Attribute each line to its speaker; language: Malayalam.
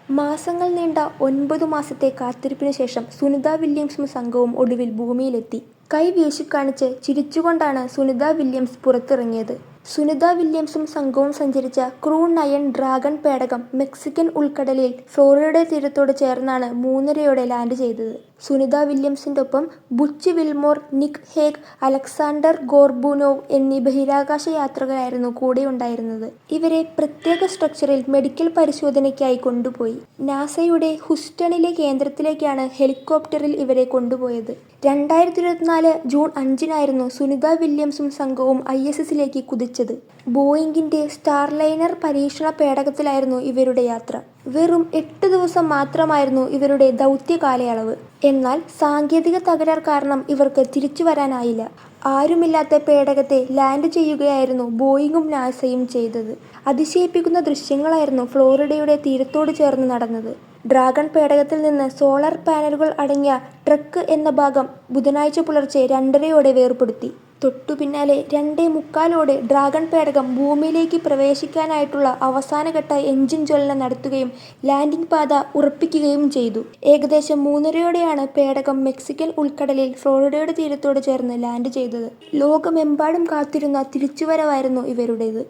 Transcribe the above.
Speaker 1: മാസങ്ങൾ നീണ്ട 9 മാസത്തെ കാത്തിരിപ്പിനു ശേഷം സുനിത വില്യംസും സംഘവും ഒടുവിൽ ഭൂമിയിലെത്തി. കൈ വീശിക്കാണിച്ച് ചിരിച്ചുകൊണ്ടാണ് സുനിത വില്യംസ് പുറത്തിറങ്ങിയത്. സുനിത വില്യംസും സംഘവും സഞ്ചരിച്ച ക്രൂ 9 ഡ്രാഗൺ പേടകം മെക്സിക്കൻ ഉൾക്കടലിൽ ഫ്ലോറിഡ തീരത്തോട് ചേർന്നാണ് 3:30-ഓടെ ലാൻഡ് ചെയ്തത്. സുനിത വില്യംസിനൊപ്പം Butch Wilmore, Nick Hague, Alexander Gorbunov എന്നീ ബഹിരാകാശ യാത്രികരായിരുന്നു കൂടെയുണ്ടായിരുന്നത്. ഇവരെ പ്രത്യേക സ്ട്രക്ചറിൽ മെഡിക്കൽ പരിശോധനയ്ക്കായി കൊണ്ടുപോയി. നാസയുടെ ഹൂസ്റ്റണിലെ കേന്ദ്രത്തിലേക്കാണ് ഹെലികോപ്റ്ററിൽ ഇവരെ കൊണ്ടുപോയത്. 2024 ജൂൺ 5-നായിരുന്നു സുനിത വില്യംസും സംഘവും ISSലേക്ക് കുതിച്ചത്. ബോയിങ്ങിന്റെ സ്റ്റാർലൈനർ പരീക്ഷണ പേടകത്തിലായിരുന്നു ഇവരുടെ യാത്ര. വെറും 8 ദിവസം മാത്രമായിരുന്നു ഇവരുടെ ദൗത്യ കാലയളവ്. എന്നാൽ സാങ്കേതിക തകരാർ കാരണം ഇവർക്ക് തിരിച്ചുവരാനായില്ല. ആരുമില്ലാത്ത പേടകത്തെ ലാൻഡ് ചെയ്യുകയായിരുന്നു ബോയിങ്ങും നാസയും ചെയ്തത്. അതിശയിപ്പിക്കുന്ന ദൃശ്യങ്ങളായിരുന്നു ഫ്ലോറിഡയുടെ തീരത്തോട് ചേർന്ന് നടന്നത്. ഡ്രാഗൺ പേടകത്തിൽ നിന്ന് സോളാർ പാനലുകൾ അടങ്ങിയ ട്രക്ക് എന്ന ഭാഗം ബുധനാഴ്ച പുലർച്ചെ 2:30-ഓടെ വേർപെടുത്തി. തൊട്ടുപിന്നാലെ 2:45-ഓടെ ഡ്രാഗൺ പേടകം ഭൂമിയിലേക്ക് പ്രവേശിക്കാനായിട്ടുള്ള അവസാനഘട്ട എഞ്ചിൻ ജ്വലനം നടത്തുകയും ലാൻഡിംഗ് പാത ഉറപ്പിക്കുകയും ചെയ്തു. ഏകദേശം 3:30-ഓടെയാണ് പേടകം മെക്സിക്കൻ ഉൾക്കടലിൽ ഫ്ലോറിഡയുടെ തീരത്തോട് ചേർന്ന് ലാൻഡ് ചെയ്തത്. ലോകമെമ്പാടും കാത്തിരുന്ന തിരിച്ചുവരവായിരുന്നു ഇവരുടേത്.